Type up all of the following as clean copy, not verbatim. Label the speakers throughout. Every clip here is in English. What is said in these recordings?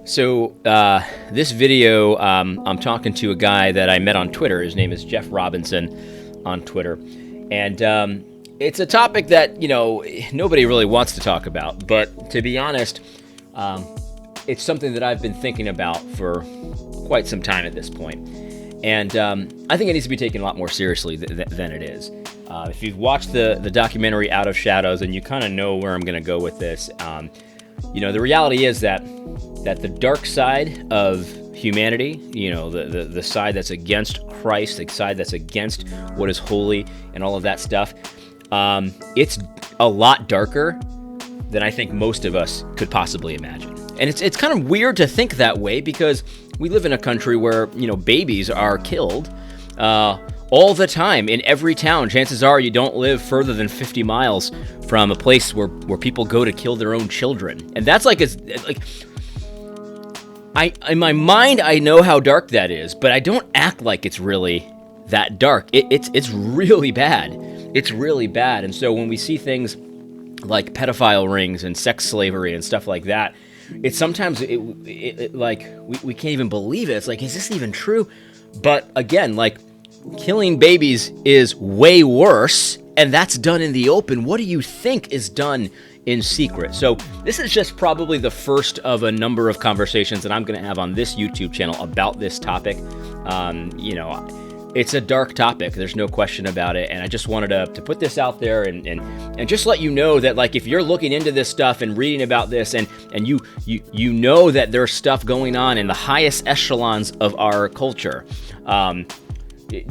Speaker 1: So this video, I'm talking to a guy that I met on Twitter. His name is Geoff Robinson on Twitter. And it's a topic that, nobody really wants to talk about. But to be honest, it's something that I've been thinking about for quite some time at this point. And I think it needs to be taken a lot more seriously than it is. If you've watched the documentary Out of Shadows, and you kind of know where I'm going to go with this, the reality is that the dark side of humanity, the side that's against Christ, the side that's against what is holy and all of that stuff, it's a lot darker than I think most of us could possibly imagine. And it's kind of weird to think that way because we live in a country where, babies are killed all the time in every town. Chances are you don't live further than 50 miles from a place where people go to kill their own children. And that's in my mind, I know how dark that is, but I don't act like it's really that dark. It's really bad. It's really bad. And so when we see things like pedophile rings and sex slavery and stuff like that, it's sometimes we can't even believe it. It's like, is this even true? But again, killing babies is way worse, and that's done in the open. What do you think is done in secret? So this is just probably the first of a number of conversations that I'm going to have on this YouTube channel about this topic. It's a dark topic. There's no question about it. And I just wanted to put this out there and just let you know that, if you're looking into this stuff and reading about this and you know that there's stuff going on in the highest echelons of our culture,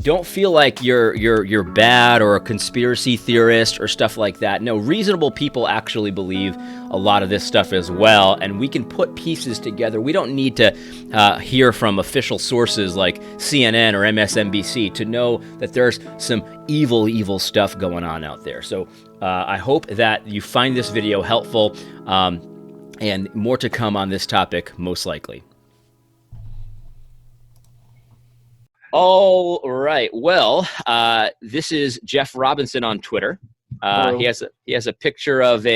Speaker 1: don't feel like you're bad or a conspiracy theorist or stuff like that. No, reasonable people actually believe a lot of this stuff as well, and we can put pieces together. We don't need to hear from official sources like CNN or MSNBC to know that there's some evil stuff going on out there. So I hope that you find this video helpful, and more to come on this topic, most likely. All right. Well, this is Geoff Robinson on Twitter. He has a picture of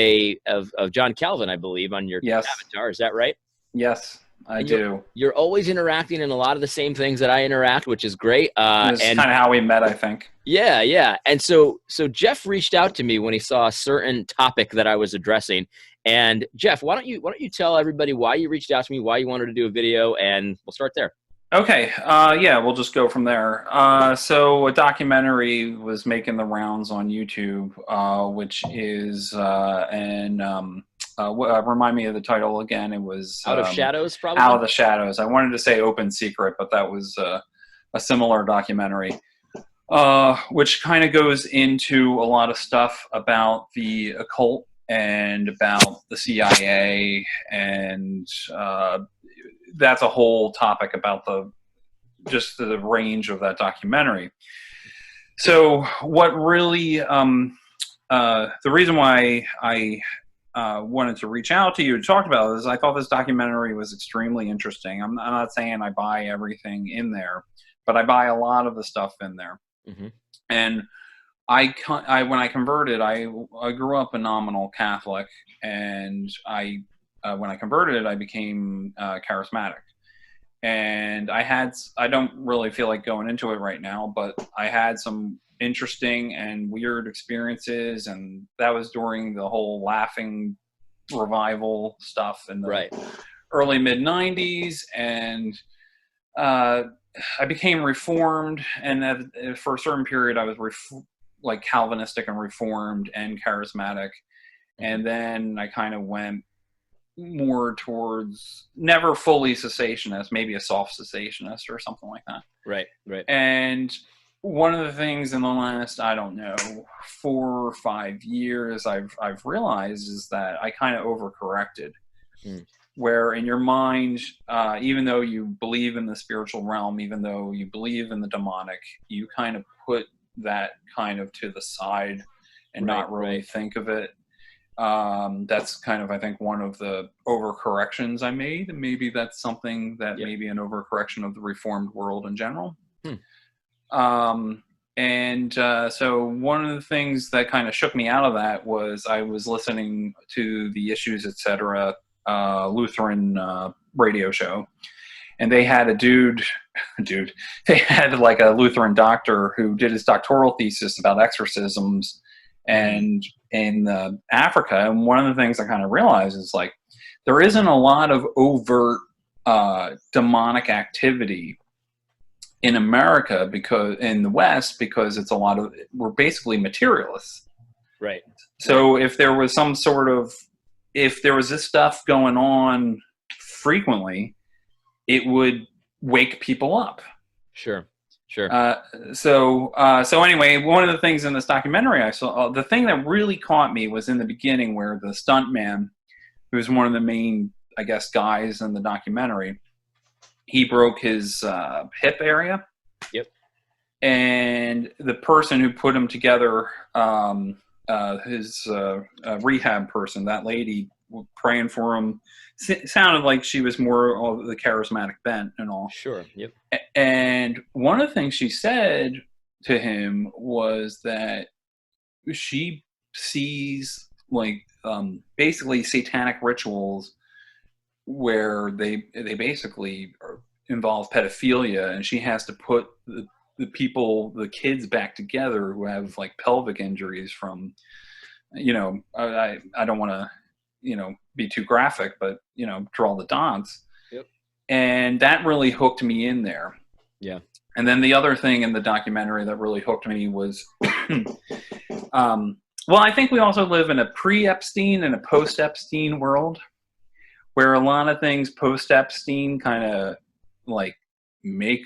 Speaker 1: John Calvin, I believe, on your avatar. Is that right?
Speaker 2: Yes, I do.
Speaker 1: You're always interacting in a lot of the same things that I interact, which is great.
Speaker 2: This is kind of how we met, I think.
Speaker 1: Yeah. And so Geoff reached out to me when he saw a certain topic that I was addressing. And Geoff, why don't you tell everybody why you reached out to me, why you wanted to do a video, and we'll start there.
Speaker 2: Okay, we'll just go from there. So a documentary was making the rounds on YouTube, which is, remind me of the title again. It was
Speaker 1: Out of Shadows, probably?
Speaker 2: Out of the Shadows. I wanted to say Open Secret, but that was a similar documentary, which kind of goes into a lot of stuff about the occult and about the CIA, and that's a whole topic about the range of that documentary. So what really, the reason why I wanted to reach out to you to talk about this is I thought this documentary was extremely interesting. I'm not saying I buy everything in there, but I buy a lot of the stuff in there.
Speaker 1: Mm-hmm.
Speaker 2: And when I converted, I grew up a nominal Catholic, and when I converted, I became charismatic. And I don't really feel like going into it right now, but I had some interesting and weird experiences, and that was during the whole laughing revival stuff in the early mid-90s. And I became Reformed, and for a certain period I was Calvinistic and Reformed and charismatic. And then I kind of went more towards never fully cessationist, maybe a soft cessationist or something like that.
Speaker 1: Right.
Speaker 2: And one of the things in the last, 4 or 5 years I've realized is that I kind of overcorrected. Where in your mind, even though you believe in the spiritual realm, even though you believe in the demonic, you kind of put that kind of to the side and not really think of it. That's kind of, I think, one of the overcorrections I made. And maybe that's something that maybe an overcorrection of the Reformed world in general. So one of the things that kind of shook me out of that was I was listening to the Issues, etc. Lutheran radio show, and they had a dude, they had like a Lutheran doctor who did his doctoral thesis about exorcisms and in Africa. And one of the things I kind of realized is like there isn't a lot of overt demonic activity in America, because in the West, because it's a lot of, we're basically materialists.
Speaker 1: Right.
Speaker 2: So if there was some sort of, if there was this stuff going on frequently, it would wake people up.
Speaker 1: Sure. Sure.
Speaker 2: So anyway, one of the things in this documentary I saw, the thing that really caught me was in the beginning where the stuntman, who's one of the main, I guess, guys in the documentary, he broke his hip area.
Speaker 1: Yep.
Speaker 2: And the person who put him together, his rehab person, that lady praying for him, sounded like she was more of the charismatic bent and all.
Speaker 1: Sure. Yep.
Speaker 2: And one of the things she said to him was that she sees like basically satanic rituals where they basically involve pedophilia, and she has to put the people, the kids, back together who have like pelvic injuries from, you know, I don't want to, you know, be too graphic, but, you know, draw the dots.
Speaker 1: Yep.
Speaker 2: And that really hooked me in there.
Speaker 1: Yeah.
Speaker 2: And then the other thing in the documentary that really hooked me was, well, I think we also live in a pre-Epstein and a post-Epstein world, where a lot of things post-Epstein kind of like make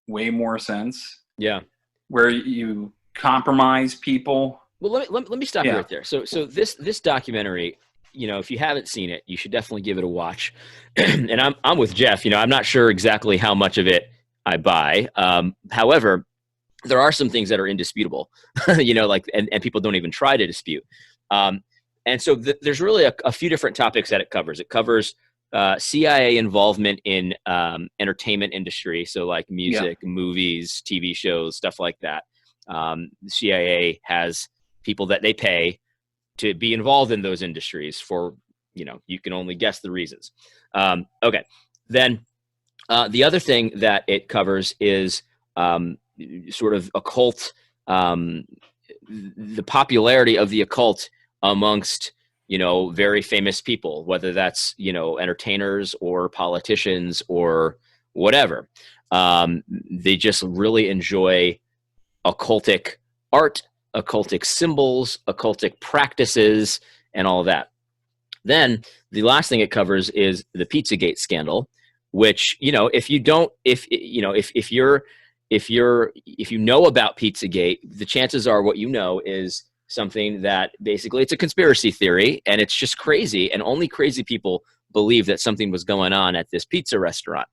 Speaker 2: way more sense.
Speaker 1: Yeah.
Speaker 2: Where you compromise people.
Speaker 1: Well, let me stop you right there. So this documentary, you know, if you haven't seen it, you should definitely give it a watch. And I'm with Geoff. You know, I'm not sure exactly how much of it I buy. However, there are some things that are indisputable. You know, like and people don't even try to dispute. And so there's really a few different topics that it covers. It covers CIA involvement in entertainment industry, so like music, movies, TV shows, stuff like that. The CIA has people that they pay to be involved in those industries for, you know, you can only guess the reasons. Okay. Then the other thing that it covers is sort of occult, the popularity of the occult amongst, you know, very famous people, whether that's, you know, entertainers or politicians or whatever. They just really enjoy occultic art, occultic symbols, occultic practices, and all of that. Then the last thing it covers is the Pizzagate scandal, which, you know, if you know about Pizzagate, the chances are what you know is something that basically it's a conspiracy theory, and it's just crazy, and only crazy people believe that something was going on at this pizza restaurant.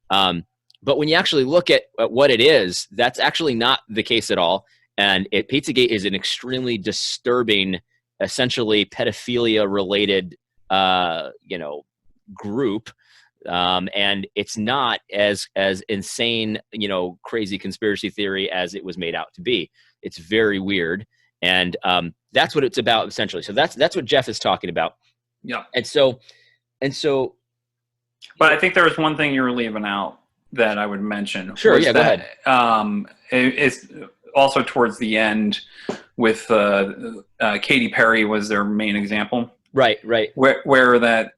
Speaker 1: But when you actually look at what it is, that's actually not the case at all. And Pizzagate is an extremely disturbing, essentially pedophilia-related, group. And it's not as insane, you know, crazy conspiracy theory as it was made out to be. It's very weird. And that's what it's about, essentially. So that's what Geoff is talking about.
Speaker 2: Yeah.
Speaker 1: And so.
Speaker 2: But I think there was one thing you were leaving out that I would mention.
Speaker 1: Sure. Yeah. Go ahead.
Speaker 2: It's also towards the end with Katy Perry was their main example.
Speaker 1: Right. Right.
Speaker 2: Where that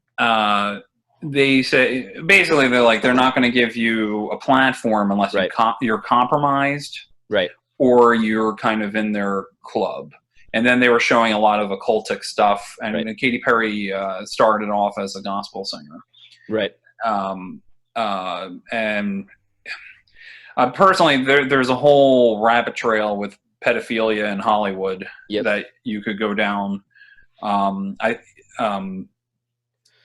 Speaker 2: they say basically they're not going to give you a platform unless you're compromised.
Speaker 1: Right.
Speaker 2: Or you're kind of in their club. And then they were showing a lot of occultic stuff. And Katy Perry started off as a gospel singer.
Speaker 1: Right.
Speaker 2: And personally, there's a whole rabbit trail with pedophilia in Hollywood that you could go down.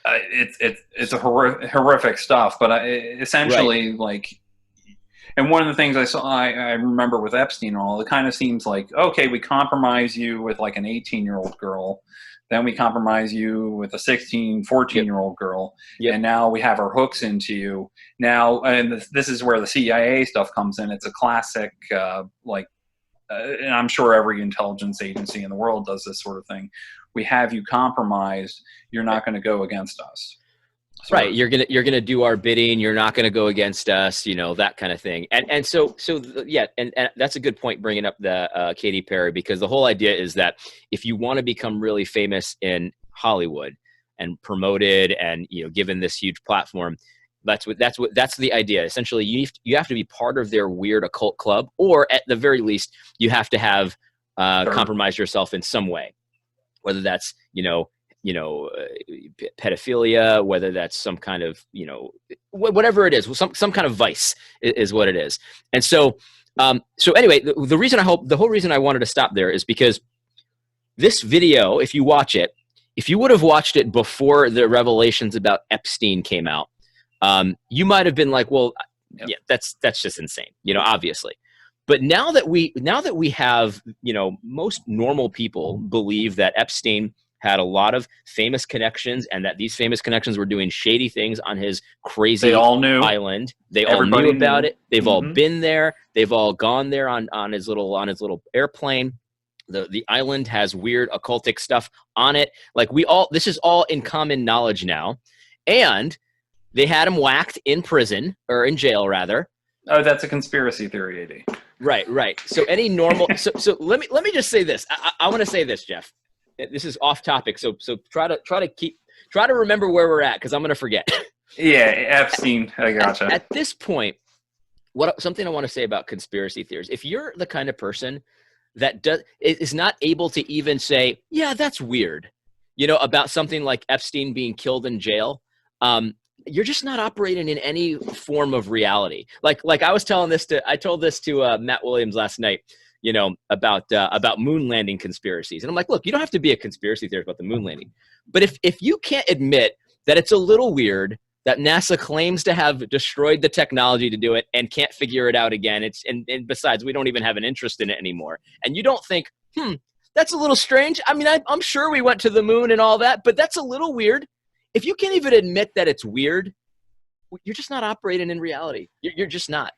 Speaker 2: It's a horrific stuff, but essentially like. And one of the things I remember with Epstein and all, it kind of seems like, okay, we compromise you with like an 18-year-old girl. Then we compromise you with a 16, 14-year-old girl. Yep. And now we have our hooks into you. Now, and this is where the CIA stuff comes in. It's a classic, and I'm sure every intelligence agency in the world does this sort of thing. We have you compromised. You're not going to go against us.
Speaker 1: Right. You're gonna do our bidding. You're not gonna go against us. That kind of thing. And that's a good point bringing up the Katy Perry, because the whole idea is that if you want to become really famous in Hollywood and promoted and given this huge platform, that's the idea. Essentially, you have to be part of their weird occult club, or at the very least, you have to have compromised yourself in some way, whether that's pedophilia, whether that's some kind of whatever it is, some kind of vice is what it is. And so anyway, the whole reason I wanted to stop there is because this video, if you watch it, if you would have watched it before the revelations about Epstein came out, you might have been like, well, yeah, that's just insane, obviously. But now that we have, most normal people believe that Epstein had a lot of famous connections, and that these famous connections were doing shady things on his crazy island. They all knew about it. They've all been there. They've all gone there on his little airplane. The island has weird occultic stuff on it. Like this is all in common knowledge now. And they had him whacked in prison, or in jail rather.
Speaker 2: Oh, that's a conspiracy theory, AD.
Speaker 1: Right. So any normal, so let me just say this. I want to say this, Geoff. This is off topic. So try to remember where we're at, because I'm going to forget.
Speaker 2: Yeah, Epstein. I gotcha.
Speaker 1: At this point, something I want to say about conspiracy theories. If you're the kind of person that is not able to even say, yeah, that's weird, about something like Epstein being killed in jail, you're just not operating in any form of reality. Like I told this to Matt Williams last night, about moon landing conspiracies. And I'm like, look, you don't have to be a conspiracy theorist about the moon landing. But if you can't admit that it's a little weird that NASA claims to have destroyed the technology to do it and can't figure it out again, and besides, we don't even have an interest in it anymore, and you don't think, that's a little strange. I mean, I'm sure we went to the moon and all that, but that's a little weird. If you can't even admit that it's weird, you're just not operating in reality. You're just not.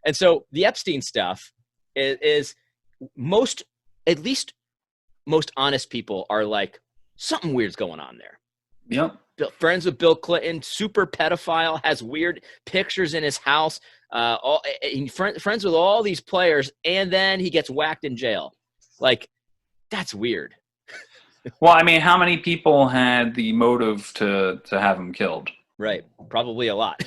Speaker 1: And so the Epstein stuff is most honest people are like, something weird's going on there.
Speaker 2: Yep.
Speaker 1: Friends with Bill Clinton, super pedophile, has weird pictures in his house, friends with all these players, and then he gets whacked in jail. Like, that's weird.
Speaker 2: Well, I mean, how many people had the motive to have him killed?
Speaker 1: Right. Probably a lot.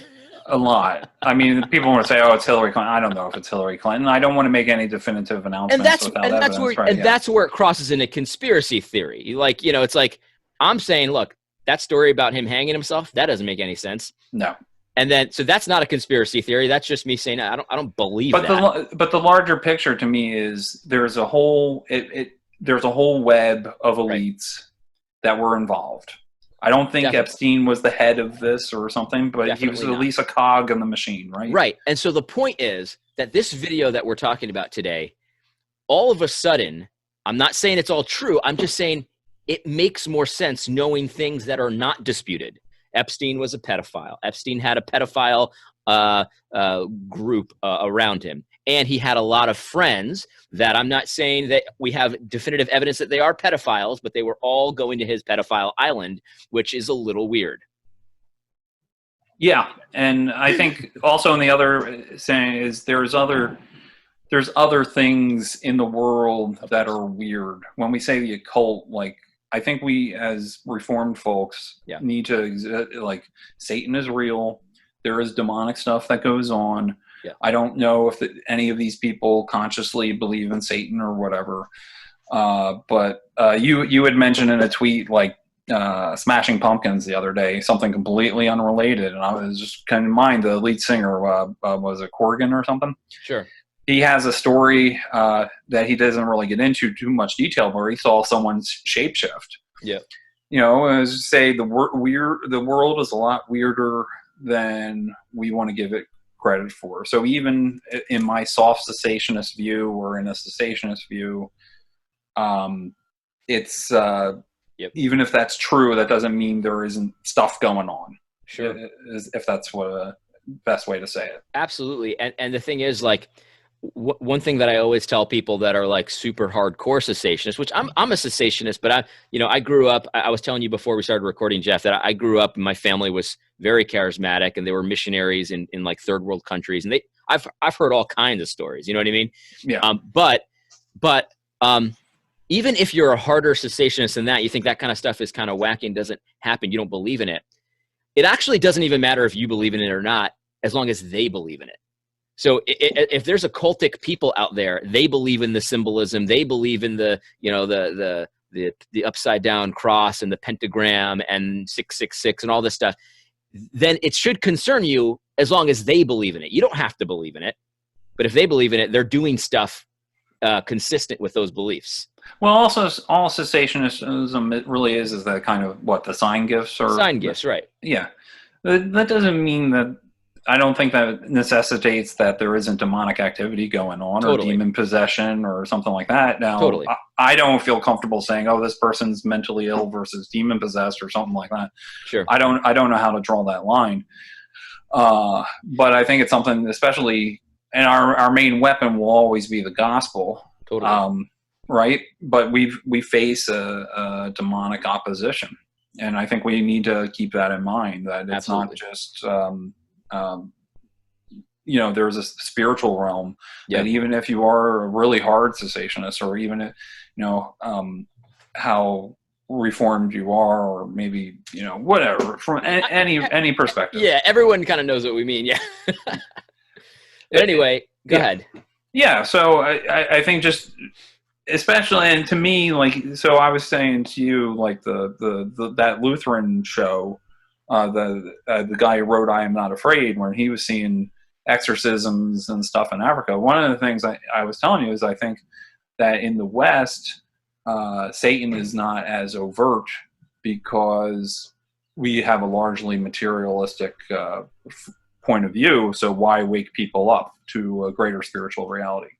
Speaker 2: A lot. I mean, people want to say, "Oh, it's Hillary Clinton." I don't know if it's Hillary Clinton. I don't want to make any definitive announcements.
Speaker 1: That's where it crosses into conspiracy theory. Like, it's like, I'm saying, look, that story about him hanging himself, that doesn't make any sense.
Speaker 2: No.
Speaker 1: And then, so that's not a conspiracy theory. That's just me saying, I don't believe that.
Speaker 2: But the larger picture to me is there's a whole web of elites that were involved. I don't think Epstein was the head of this or something, but he was at least a cog in the machine, right?
Speaker 1: Right. And so the point is that this video that we're talking about today, all of a sudden, I'm not saying it's all true. I'm just saying it makes more sense knowing things that are not disputed. Epstein was a pedophile. Epstein had a pedophile group around him. And he had a lot of friends that, I'm not saying that we have definitive evidence that they are pedophiles, but they were all going to his pedophile island, which is a little weird.
Speaker 2: Yeah. And I think also in the other saying is there's other things in the world that are weird. When we say the occult, like, I think we as Reformed folks need to, like, Satan is real. There is demonic stuff that goes on. Yeah. I don't know if any of these people consciously believe in Satan or whatever. But you had mentioned in a tweet, like, Smashing Pumpkins the other day, something completely unrelated. And I was just kind of mind the lead singer, was it Corgan or something?
Speaker 1: Sure.
Speaker 2: He has a story that he doesn't really get into too much detail, where he saw someone's shapeshift.
Speaker 1: Yeah.
Speaker 2: As say the world is a lot weirder than we want to give it credit for. So even in my soft cessationist view, or in a cessationist view, it's even if that's true, that doesn't mean there isn't stuff going on.
Speaker 1: Sure.
Speaker 2: If that's what best way to say it.
Speaker 1: Absolutely. And the thing is, like, one thing that I always tell people that are like super hardcore cessationists, which I'm a cessationist, but I grew up, I was telling you before we started recording, Geoff, that I grew up and my family was very charismatic, and they were missionaries in like third world countries. And I've heard all kinds of stories. You know what I mean?
Speaker 2: Yeah.
Speaker 1: But even if you're a harder cessationist than that, you think that kind of stuff is kind of wacky and doesn't happen, you don't believe in it. It actually doesn't even matter if you believe in it or not, as long as they believe in it. So if there's a cultic people out there, they believe in the symbolism, they believe in the, you know, the upside down cross and the pentagram and 666 and all this stuff, then it should concern you as long as they believe in it. You don't have to believe in it, but if they believe in it, they're doing stuff consistent with those beliefs.
Speaker 2: Well, also, all cessationism it really is that kind of what the sign gifts or
Speaker 1: Sign gifts, right?
Speaker 2: Yeah, that doesn't mean that. I don't think that necessitates that there isn't demonic activity going on or demon possession or something like that. Now, I don't feel comfortable saying, "Oh, this person's mentally ill versus demon possessed" or something like that.
Speaker 1: Sure.
Speaker 2: I don't know how to draw that line. But I think it's something, especially, and our main weapon will always be the gospel.
Speaker 1: Totally.
Speaker 2: Right, but we face a demonic opposition, and I think we need to keep that in mind. That it's not just you know, there's a spiritual realm that even if you are a really hard cessationist, or even if, you know, how reformed you are, or maybe, you know, whatever, from any perspective.
Speaker 1: Yeah, everyone kind of knows what we mean. Yeah. But anyway, go ahead.
Speaker 2: Yeah, so I think just, especially, and to me, like, so I was saying to you, like that Lutheran show, the guy who wrote "I Am Not Afraid," when he was seeing exorcisms and stuff in Africa. One of the things I was telling you is I think that in the West, Satan is not as overt because we have a largely materialistic point of view. So why wake people up to a greater spiritual reality?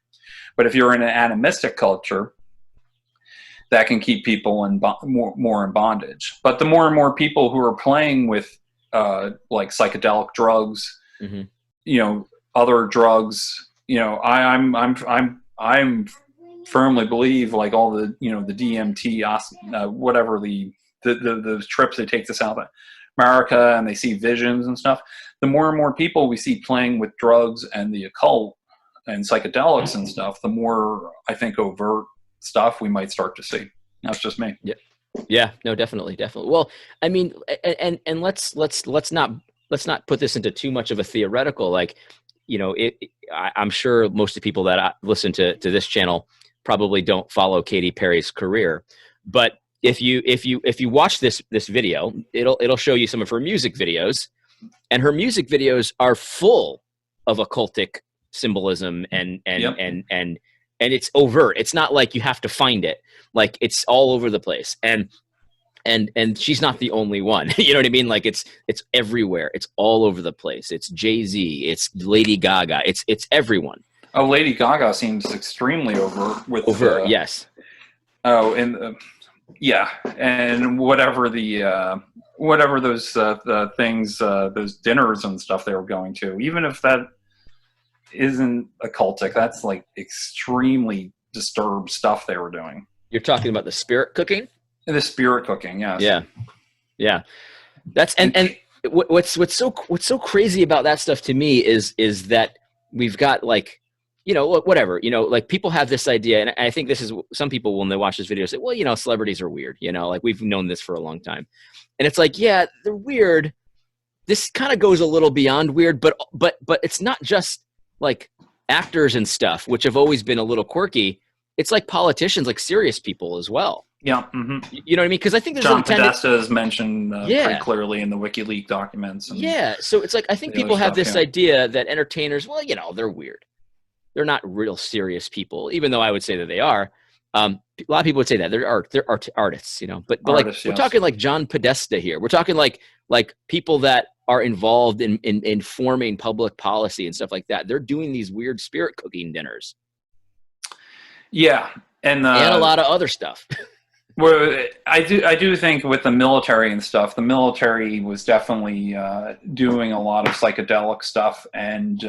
Speaker 2: But if you're in an animistic culture, that can keep people in more in bondage. But the more and more people who are playing with like psychedelic drugs,
Speaker 1: mm-hmm.
Speaker 2: you know, other drugs, you know, I'm firmly believe, like, all the, you know, the DMT, whatever the trips they take to South America and they see visions and stuff. The more and more people we see playing with drugs and the occult and psychedelics and stuff, the more, I think, overt stuff we might start to see. That's just me.
Speaker 1: Yeah, no, definitely. Well, I mean, and let's not put this into too much of a theoretical, like, you know, I'm sure most of the people that listen to this channel probably don't follow Katy Perry's career, but if you watch this video, it'll show you some of her music videos, and her music videos are full of occultic symbolism and it's overt. It's not like you have to find it. Like, it's all over the place. And she's not the only one. You know what I mean? Like, it's everywhere. It's all over the place. It's Jay-Z. It's Lady Gaga. It's everyone.
Speaker 2: Oh, Lady Gaga seems extremely overt with
Speaker 1: yes.
Speaker 2: Oh, and yeah, and whatever those things, those dinners and stuff they were going to, even if that isn't occultic, that's like extremely disturbed stuff they were doing.
Speaker 1: You're talking about the spirit cooking?
Speaker 2: The spirit cooking, yes.
Speaker 1: Yeah. That's and what's so crazy about that stuff to me is that we've got, like, you know, whatever, you know, like, people have this idea, and I think this is, some people, when they watch this video, say, well, you know, celebrities are weird, you know, like, we've known this for a long time. And it's like, yeah, they're weird. This kind of goes a little beyond weird, but it's not just like actors and stuff, which have always been a little quirky. It's like politicians, like serious people as well.
Speaker 2: Yeah. Mm-hmm.
Speaker 1: You know what I mean? Because I think there's
Speaker 2: John Podesta is mentioned pretty clearly in the WikiLeaks documents. And
Speaker 1: so it's like, I think people have this idea that entertainers, well, you know, they're weird. They're not real serious people, even though I would say that they are. A lot of people would say that they're artists, you know. But artists, like, we're talking like John Podesta here. We're talking like people that are involved in forming public policy and stuff like that. They're doing these weird spirit cooking dinners.
Speaker 2: Yeah, and
Speaker 1: a lot of other stuff.
Speaker 2: Well, I do think with the military and stuff, the military was definitely doing a lot of psychedelic stuff, and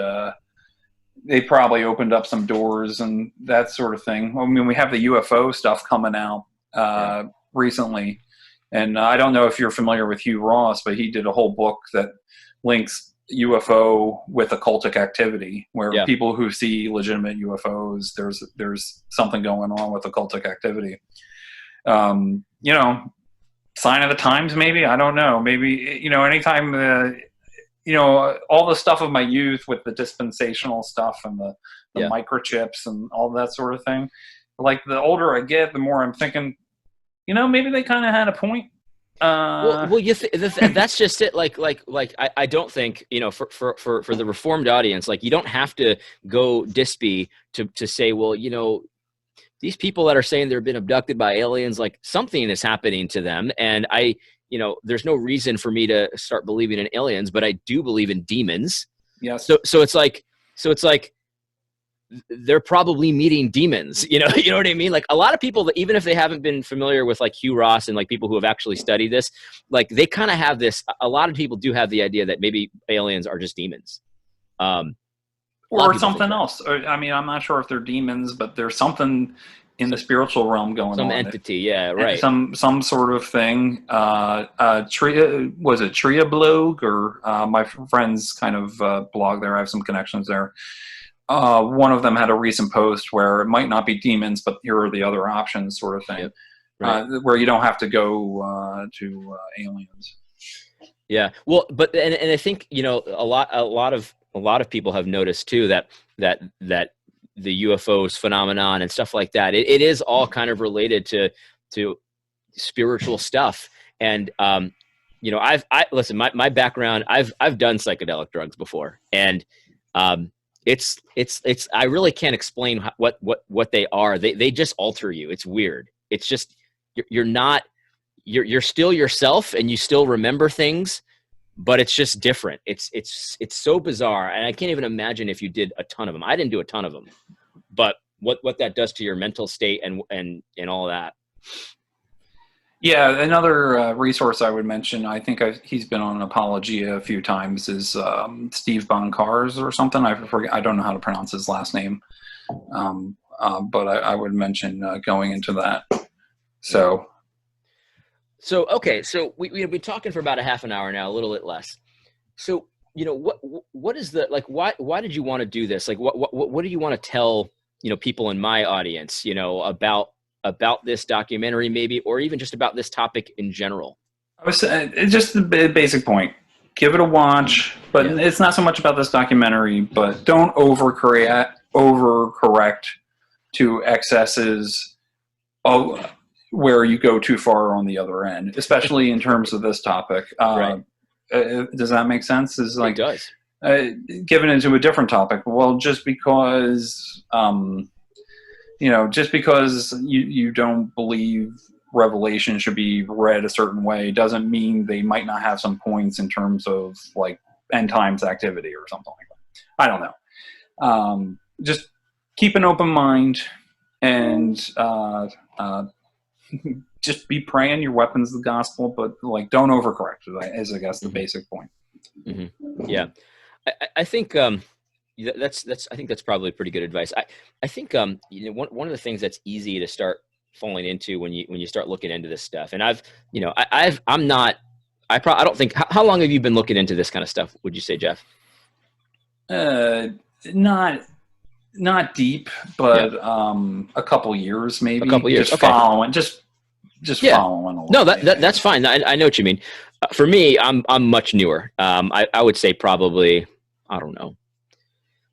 Speaker 2: they probably opened up some doors and that sort of thing. I mean, we have the UFO stuff coming out recently, And I don't know if you're familiar with Hugh Ross, but he did a whole book that links UFO with occultic activity, where
Speaker 1: Yeah.
Speaker 2: people who see legitimate UFOs, there's something going on with occultic activity. You know, sign of the times, maybe. I don't know. Maybe, you know, anytime, you know, all the stuff of my youth with the dispensational stuff and the
Speaker 1: Yeah.
Speaker 2: microchips and all that sort of thing. Like the older I get, the more I'm thinking, you know, maybe they kind of had a point.
Speaker 1: Well, that's just it. I don't think, you know, for the reformed audience, like, you don't have to go dispy to say, well, you know, these people that are saying they've been abducted by aliens, like, something is happening to them. And you know, there's no reason for me to start believing in aliens, but I do believe in demons.
Speaker 2: Yes.
Speaker 1: So it's like, they're probably meeting demons, you know. You know what I mean? Like, a lot of people that, even if they haven't been familiar with like Hugh Ross and like people who have actually studied this, like, they kind of have this, a lot of people do have the idea that maybe aliens are just demons.
Speaker 2: Or something else. I mean, I'm not sure if they're demons, but there's something in the spiritual realm going on.
Speaker 1: Some entity, yeah, right.
Speaker 2: Some sort of thing. Was it Tria blog, or my friend's kind of blog there? I have some connections there. One of them had a recent post where it might not be demons, but here are the other options, sort of thing. Yep. Right. Where you don't have to go to aliens.
Speaker 1: Yeah, well, but and I think, you know, a lot of people have noticed too that the UFOs phenomenon and stuff like that, it is all kind of related to spiritual stuff. And you know, I listen, my background, I've done psychedelic drugs before, and it's I really can't explain what they are. They just alter you. It's weird. It's just you're still yourself, and you still remember things, but it's just different. It's so bizarre, and I can't even imagine if you did a ton of them. I didn't do a ton of them, but what that does to your mental state and all that.
Speaker 2: Yeah, another resource I would mention, I think he's been on Apologia a few times, is Steve Boncars or something. I forget. I don't know how to pronounce his last name, but I would mention going into that. So okay. So we've been talking for about a half an hour now, a little bit less. So, you know, what is the, like, why did you want to do this? Like, what do you want to tell, you know, people in my audience, you know, about this documentary, maybe, or even just about this topic in general? It's just the basic point. Give it a watch, but it's not so much about this documentary, but don't overcorrect to excesses where you go too far on the other end, especially in terms of this topic.
Speaker 1: Right.
Speaker 2: Does that make sense?
Speaker 1: It does.
Speaker 2: Given into a different topic. Well, just because, you know, just because you don't believe Revelation should be read a certain way doesn't mean they might not have some points in terms of like end times activity or something like that. I don't know. Just keep an open mind, and just be praying. Your weapon's the gospel, but like, don't overcorrect. Is, I guess, the basic point.
Speaker 1: Mm-hmm. Yeah, I think that's I think that's probably pretty good advice. I think you know, one of the things that's easy to start falling into when you start looking into this stuff, and I don't think, how long have you been looking into this kind of stuff, would you say, Geoff?
Speaker 2: Not deep, but a couple years, maybe.
Speaker 1: A couple years.
Speaker 2: Just following, just following along.
Speaker 1: No, that's fine. I know what you mean. For me, I'm much newer. I would say probably, I don't know,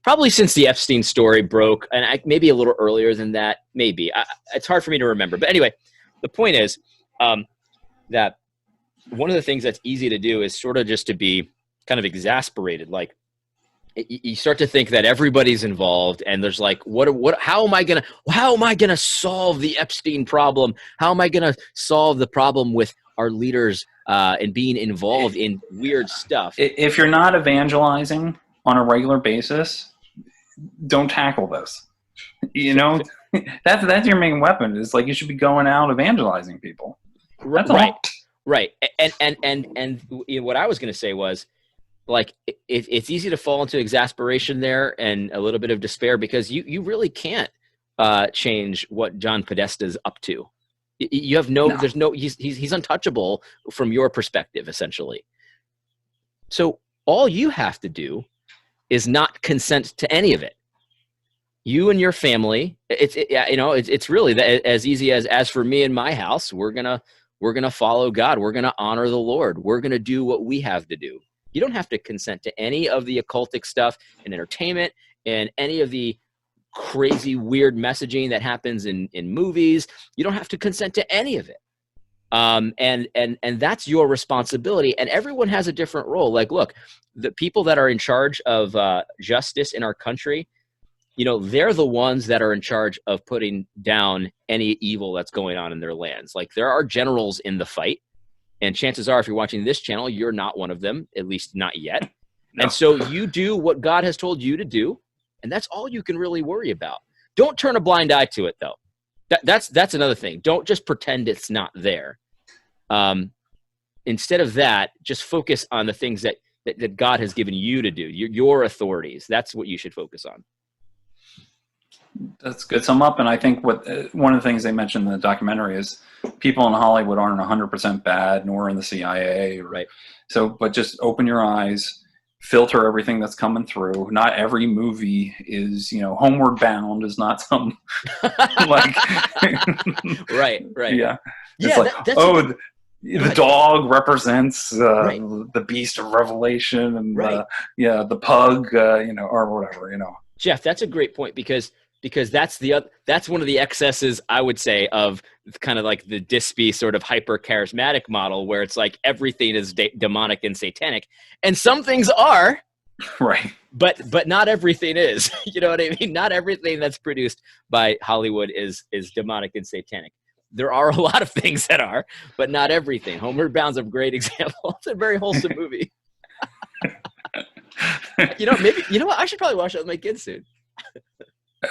Speaker 1: probably since the Epstein story broke, and maybe a little earlier than that. Maybe it's hard for me to remember. But anyway, the point is that one of the things that's easy to do is sort of just to be kind of exasperated. Like, you start to think that everybody's involved, and there's like, how am I gonna solve the Epstein problem? How am I gonna solve the problem with our leaders and being involved in weird stuff?
Speaker 2: If you're not evangelizing on a regular basis, don't tackle this. You know, that's your main weapon. It's like, you should be going out evangelizing people. That's
Speaker 1: right,
Speaker 2: all.
Speaker 1: Right. And what I was going to say was, like, it's easy to fall into exasperation there and a little bit of despair, because you really can't change what John Podesta's up to. You have no,
Speaker 2: No.
Speaker 1: there's no, he's untouchable from your perspective, essentially. So all you have to do is not consent to any of it. You and your family, it's really as easy as for me and my house, we're gonna follow God. We're gonna honor the Lord. We're gonna do what we have to do. You don't have to consent to any of the occultic stuff and entertainment and any of the crazy weird messaging that happens in movies. You don't have to consent to any of it. And that's your responsibility. And everyone has a different role. Like, look, the people that are in charge of justice in our country, they're the ones that are in charge of putting down any evil that's going on in their lands. Like, there are generals in the fight, and chances are, if you're watching this channel, you're not one of them, at least not yet. No. And so you do what God has told you to do, and that's all you can really worry about. Don't turn a blind eye to it, though. That's another thing. Don't just pretend it's not there. Instead of that, just focus on the things that God has given you to do, your authorities. That's what you should focus on.
Speaker 2: That's good sum up. And I think one of the things they mentioned in the documentary is people in Hollywood aren't 100% bad, nor in the CIA.
Speaker 1: Right.
Speaker 2: So, but just open your eyes, filter everything that's coming through. Not every movie is, Homeward Bound is not some like
Speaker 1: right.
Speaker 2: Yeah.
Speaker 1: It's
Speaker 2: the dog represents the beast of Revelation, and the pug, or whatever,
Speaker 1: Geoff, that's a great point, because that's one of the excesses, I would say, of kind of like the Dispy sort of hyper charismatic model, where it's like everything is demonic and satanic, and some things are,
Speaker 2: right,
Speaker 1: but not everything is. You know what I mean? Not everything that's produced by Hollywood is demonic and satanic. There are a lot of things that are, but not everything. Homeward Bound's a great example. It's a very wholesome movie. Maybe I should probably watch it with my kids soon.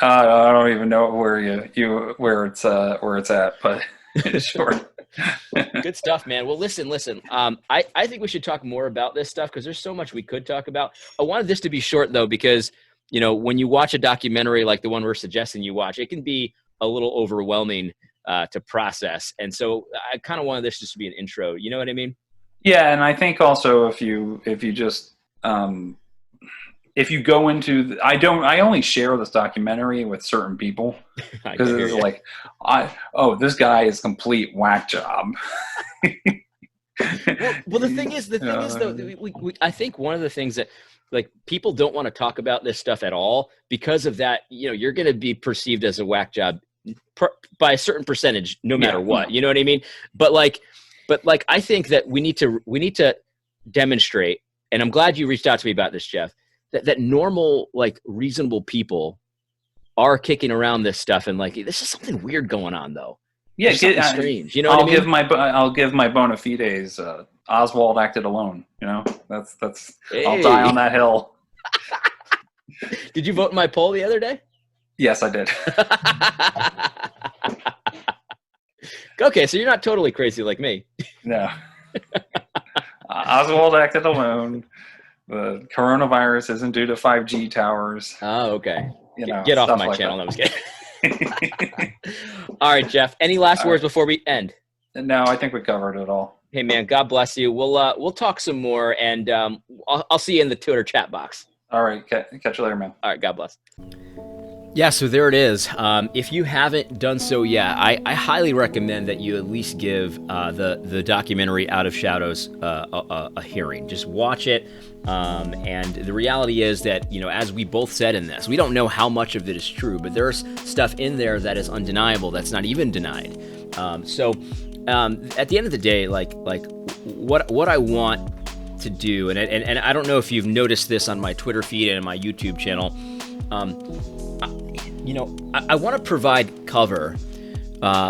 Speaker 2: I don't even know where where it's at, but sure.
Speaker 1: Good stuff, man. Well, listen. I think we should talk more about this stuff, because there's so much we could talk about. I wanted this to be short, though, because when you watch a documentary like the one we're suggesting you watch, it can be a little overwhelming to process, and so I kind of wanted this just to be an intro. You know what I mean?
Speaker 2: Yeah, and I think also if you just if you go into I only share this documentary with certain people, because it's like this guy is complete whack job.
Speaker 1: well, the thing is though, I think one of the things that, like, people don't want to talk about this stuff at all because of that. You're going to be perceived as a whack job by a certain percentage, no matter what. You know what I mean? But I think that we need to demonstrate, and I'm glad you reached out to me about this, Geoff, that normal, like, reasonable people are kicking around this stuff, and like, this is something weird going on, though.
Speaker 2: Yeah,
Speaker 1: strange. You know what I mean?
Speaker 2: I'll give my bona fides. Oswald acted alone. That's.
Speaker 1: Hey.
Speaker 2: I'll die on that hill.
Speaker 1: Did you vote in my poll the other day?
Speaker 2: Yes, I did.
Speaker 1: Okay, so you're not totally crazy like me.
Speaker 2: No. Oswald acted alone. The coronavirus isn't due to 5G towers.
Speaker 1: Oh, okay. Get off my channel. I was kidding. All right, Geoff. Any last words before we end?
Speaker 2: No, I think we covered it all.
Speaker 1: Hey, man, God bless you. We'll talk some more, and I'll see you in the Twitter chat box.
Speaker 2: All right. Catch you later, man.
Speaker 1: All right. God bless. Yeah, so there it is. If you haven't done so yet, I highly recommend that you at least give the documentary Out of Shadows a hearing. Just watch it. And the reality is that, as we both said in this, we don't know how much of it is true, but there's stuff in there that is undeniable, that's not even denied. So at the end of the day, like what I want to do, and I don't know if you've noticed this on my Twitter feed and my YouTube channel, I want to provide cover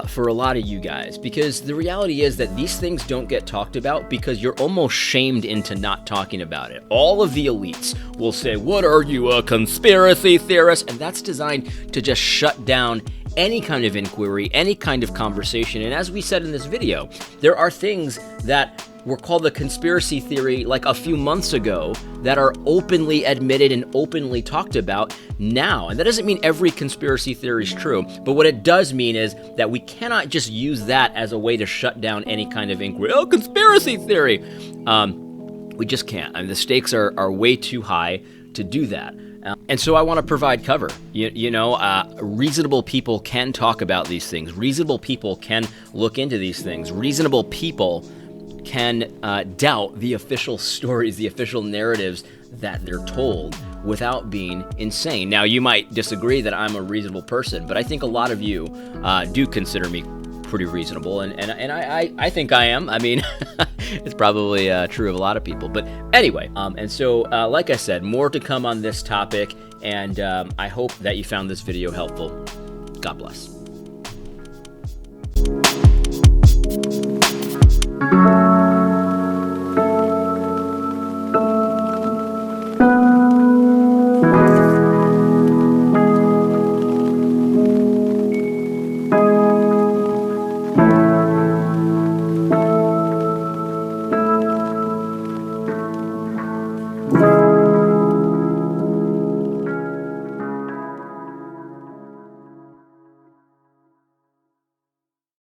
Speaker 1: for a lot of you guys, because the reality is that these things don't get talked about because you're almost shamed into not talking about it. All of the elites will say, "What are you, a conspiracy theorist?" And that's designed to just shut down any kind of inquiry, any kind of conversation. And as we said in this video, there are things that were called the conspiracy theory like a few months ago that are openly admitted and openly talked about now. And that doesn't mean every conspiracy theory is true, but what it does mean is that we cannot just use that as a way to shut down any kind of inquiry. Oh, conspiracy theory! We just can't. I mean, the stakes are way too high to do that. And so I want to provide cover. Reasonable people can talk about these things. Reasonable people can look into these things. Reasonable people can doubt the official stories, the official narratives that they're told without being insane. Now, you might disagree that I'm a reasonable person, but I think a lot of you do consider me pretty reasonable, and I think I am. I mean, it's probably true of a lot of people. But anyway, and so like I said, more to come on this topic, and I hope that you found this video helpful. God bless.